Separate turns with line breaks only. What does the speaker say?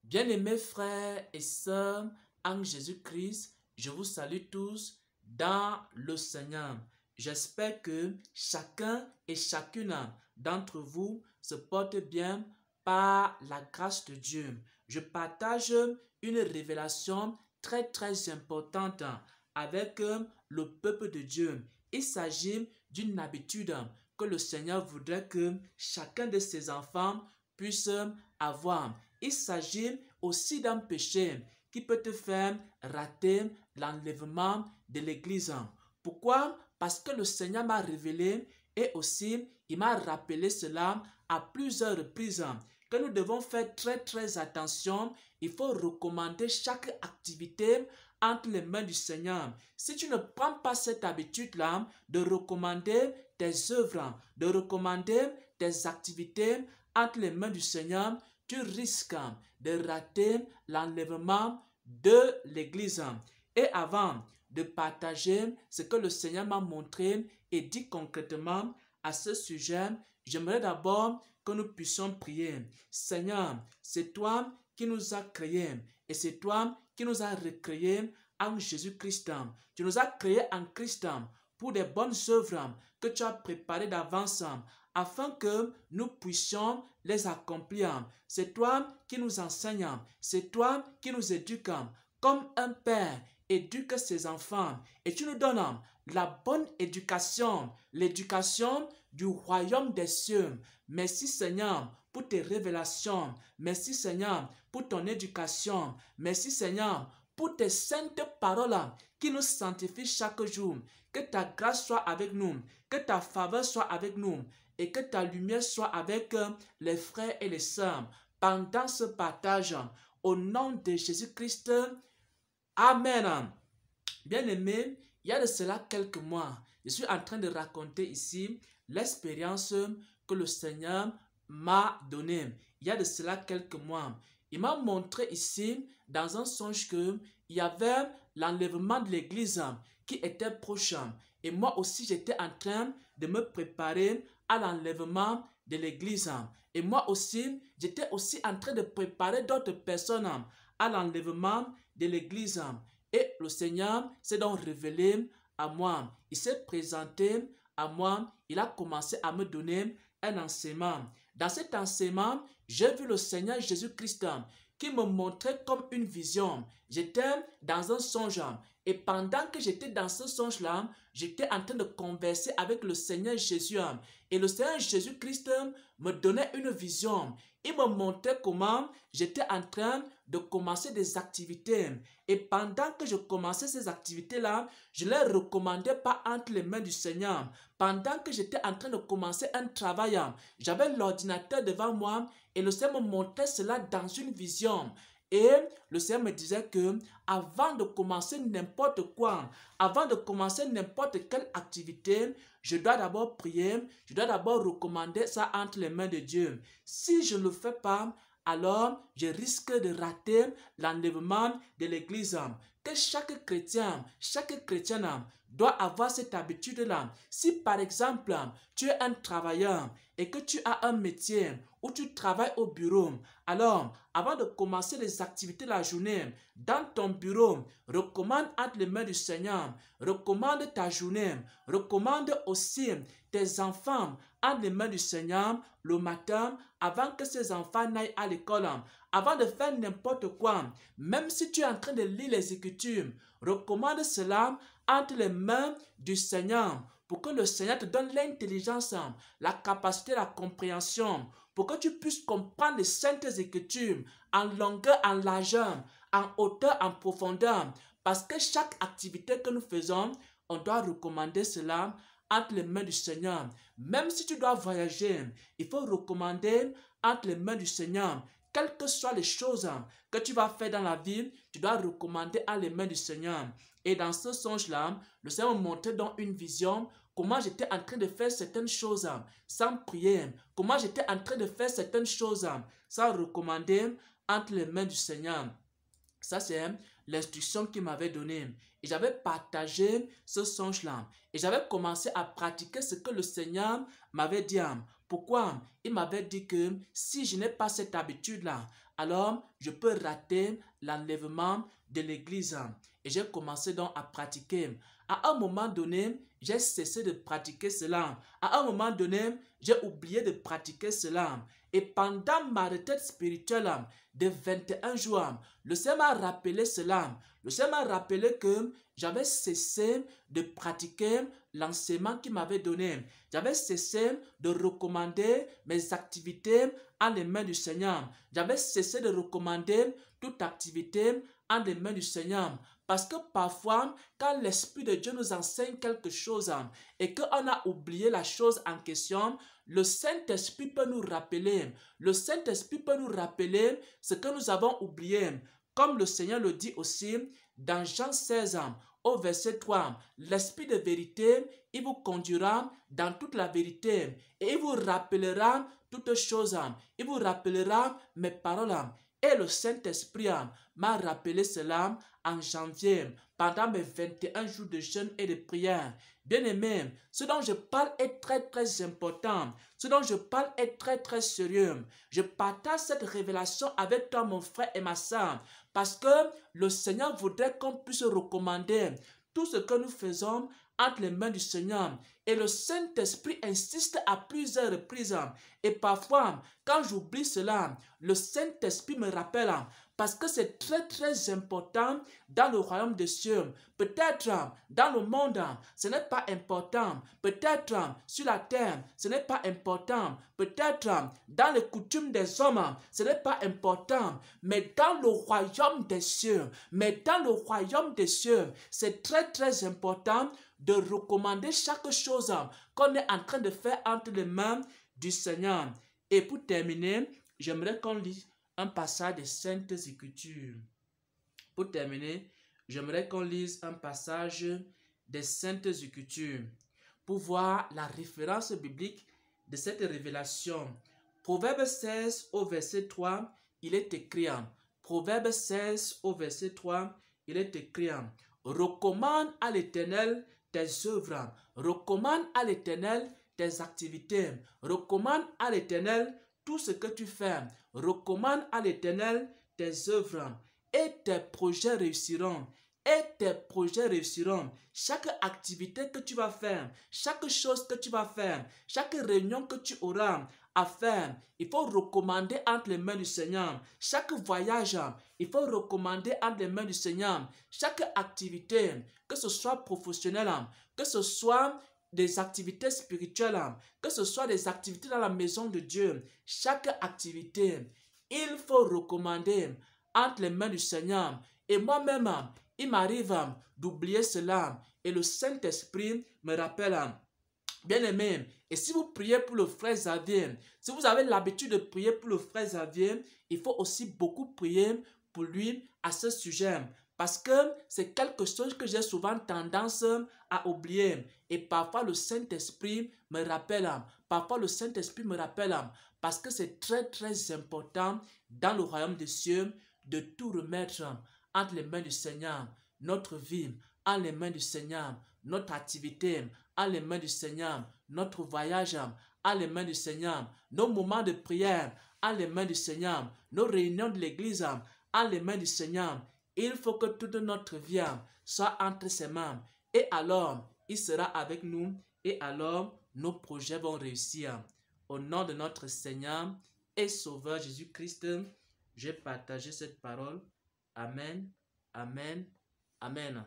Bien-aimés frères et sœurs en Jésus-Christ, je vous salue tous dans le Seigneur. J'espère que chacun et chacune d'entre vous se porte bien par la grâce de Dieu. Je partage une révélation très importante avec le peuple de Dieu. Il s'agit d'une habitude que le Seigneur voudrait que chacun de ses enfants puisse avoir. Il s'agit aussi d'un péché qui peut te faire rater l'enlèvement de l'église. Pourquoi? Parce que le Seigneur m'a révélé et aussi il m'a rappelé cela à plusieurs reprises que nous devons faire très attention. Il faut recommander chaque activité entre les mains du Seigneur. Si tu ne prends pas cette habitude-là de recommander tes œuvres, de recommander tes activités entre les mains du Seigneur, tu risques de rater l'enlèvement de l'église. Et avant de partager ce que le Seigneur m'a montré et dit concrètement à ce sujet, j'aimerais d'abord que nous puissions prier. Seigneur, c'est toi qui nous as créés et c'est toi qui nous as recréés en Jésus-Christ. Tu nous as créés en Christ pour des bonnes œuvres que tu as préparées d'avance afin que nous puissions les accomplir. C'est toi qui nous enseignes, c'est toi qui nous éduques, comme un père éduque ses enfants. Et tu nous donnes la bonne éducation, l'éducation du royaume des cieux. Merci Seigneur pour tes révélations. Merci Seigneur pour ton éducation. Merci Seigneur pour tes saintes paroles qui nous sanctifient chaque jour. Que ta grâce soit avec nous, que ta faveur soit avec nous et que ta lumière soit avec les frères et les sœurs pendant ce partage. Au nom de Jésus-Christ, Amen. Bien-aimé, il y a de cela quelques mois, je suis en train de raconter ici l'expérience que le Seigneur m'a donnée. Il y a de cela quelques mois. Il m'a montré ici, dans un songe, qu'il y avait l'enlèvement de l'église qui était proche. Et moi aussi, j'étais en train de me préparer à l'enlèvement de l'église. Et moi aussi, j'étais aussi en train de préparer d'autres personnes à l'enlèvement de l'église. Et le Seigneur s'est donc révélé à moi. Il s'est présenté à moi. Il a commencé à me donner un enseignement. Dans cet enseignement, j'ai vu le Seigneur Jésus-Christ qui me montrait comme une vision. J'étais dans un songe. Et pendant que j'étais dans ce songe-là, j'étais en train de converser avec le Seigneur Jésus. Et le Seigneur Jésus-Christ me donnait une vision. Il me montrait comment j'étais en train de commencer des activités. Et pendant que je commençais ces activités-là, je ne les recommandais pas entre les mains du Seigneur. Pendant que j'étais en train de commencer un travail, j'avais l'ordinateur devant moi et le Seigneur me montrait cela dans une vision. Et le Seigneur me disait que avant de commencer n'importe quoi, avant de commencer n'importe quelle activité, je dois d'abord prier, je dois d'abord recommander ça entre les mains de Dieu. Si je ne le fais pas, alors je risque de rater l'enlèvement de l'église. Que chaque chrétienne doit avoir cette habitude-là. Si par exemple, tu es un travailleur et que tu as un métier où tu travailles au bureau, alors avant de commencer les activités de la journée, dans ton bureau, recommande entre les mains du Seigneur, recommande ta journée, recommande aussi tes enfants entre les mains du Seigneur le matin avant que ces enfants n'aillent à l'école. Avant de faire n'importe quoi, même si tu es en train de lire les Écritures, recommande cela entre les mains du Seigneur pour que le Seigneur te donne l'intelligence, la capacité, la compréhension, pour que tu puisses comprendre les saintes Écritures en longueur, en largeur, en hauteur, en profondeur. Parce que chaque activité que nous faisons, on doit recommander cela entre les mains du Seigneur. Même si tu dois voyager, il faut recommander entre les mains du Seigneur. Quelles que soient les choses que tu vas faire dans la vie, tu dois recommander à les mains du Seigneur. Et dans ce songe-là, le Seigneur me montrait dans une vision comment j'étais en train de faire certaines choses sans prier. Comment j'étais en train de faire certaines choses sans recommander entre les mains du Seigneur. Ça, c'est l'instruction qu'il m'avait donnée. Et j'avais partagé ce songe-là. Et j'avais commencé à pratiquer ce que le Seigneur m'avait dit. Pourquoi? Il m'avait dit que si je n'ai pas cette habitude-là, alors je peux rater l'enlèvement de l'église. Et j'ai commencé donc à pratiquer. À un moment donné, j'ai cessé de pratiquer cela. À un moment donné, j'ai oublié de pratiquer cela. Et pendant ma retraite spirituelle de 21 jours, le Seigneur m'a rappelé cela. Le Seigneur m'a rappelé que j'avais cessé de pratiquer l'enseignement qu'il m'avait donné. J'avais cessé de recommander mes activités en les mains du Seigneur. J'avais cessé de recommander toute activité en les mains du Seigneur. Parce que parfois, quand l'Esprit de Dieu nous enseigne quelque chose et qu'on a oublié la chose en question, le Saint-Esprit peut nous rappeler. Le Saint-Esprit peut nous rappeler ce que nous avons oublié. Comme le Seigneur le dit aussi dans Jean 16, au verset 3, l'Esprit de vérité, il vous conduira dans toute la vérité et il vous rappellera toutes choses. Il vous rappellera mes paroles. Et le Saint-Esprit m'a rappelé cela en janvier, pendant mes 21 jours de jeûne et de prière. Bien-aimé, ce dont je parle est très important. Ce dont je parle est très sérieux. Je partage cette révélation avec toi, mon frère et ma sœur, parce que le Seigneur voudrait qu'on puisse recommander tout ce que nous faisons entre les mains du Seigneur. Et le Saint-Esprit insiste à plusieurs reprises. Et parfois, quand j'oublie cela, le Saint-Esprit me rappelle, parce que c'est très important dans le royaume des cieux. Peut-être dans le monde, ce n'est pas important. Peut-être sur la terre, ce n'est pas important. Peut-être dans les coutumes des hommes, ce n'est pas important. Mais dans le royaume des cieux, c'est très important de recommander chaque chose qu'on est en train de faire entre les mains du Seigneur. Et pour terminer, j'aimerais qu'on lise un passage des Saintes Écritures. Pour terminer, j'aimerais qu'on lise un passage des Saintes Écritures pour voir la référence biblique de cette révélation. Proverbe 16 au verset 3, il est écrit. Proverbe 16 au verset 3, il est écrit. Recommande à l'Éternel tes œuvres, recommande à l'Éternel tes activités, recommande à l'Éternel tout ce que tu fais, recommande à l'Éternel tes œuvres et tes projets réussiront. Chaque activité que tu vas faire, chaque chose que tu vas faire, chaque réunion que tu auras à faire, il faut recommander entre les mains du Seigneur. Chaque voyage, il faut recommander entre les mains du Seigneur. Chaque activité, que ce soit professionnelle, que ce soit des activités spirituelles, que ce soit des activités dans la maison de Dieu, chaque activité, il faut recommander entre les mains du Seigneur. Et moi-même, il m'arrive d'oublier cela. Et le Saint-Esprit me rappelle. Bien-aimé, et si vous priez pour le frère Xavier, si vous avez l'habitude de prier pour le frère Xavier, il faut aussi beaucoup prier pour lui à ce sujet. Parce que c'est quelque chose que j'ai souvent tendance à oublier. Et parfois le Saint-Esprit me rappelle. Parce que c'est très important dans le royaume des cieux de tout remettre entre les mains du Seigneur. Notre vie, entre les mains du Seigneur. Notre activité, entre les mains du Seigneur. Notre voyage, entre les mains du Seigneur. Nos moments de prière, entre les mains du Seigneur. Nos réunions de l'église, entre les mains du Seigneur. Il faut que toute notre vie soit entre ses mains. Et alors, il sera avec nous. Et alors, nos projets vont réussir. Au nom de notre Seigneur et Sauveur Jésus-Christ, j'ai partagé cette parole. Amen, amen, amen.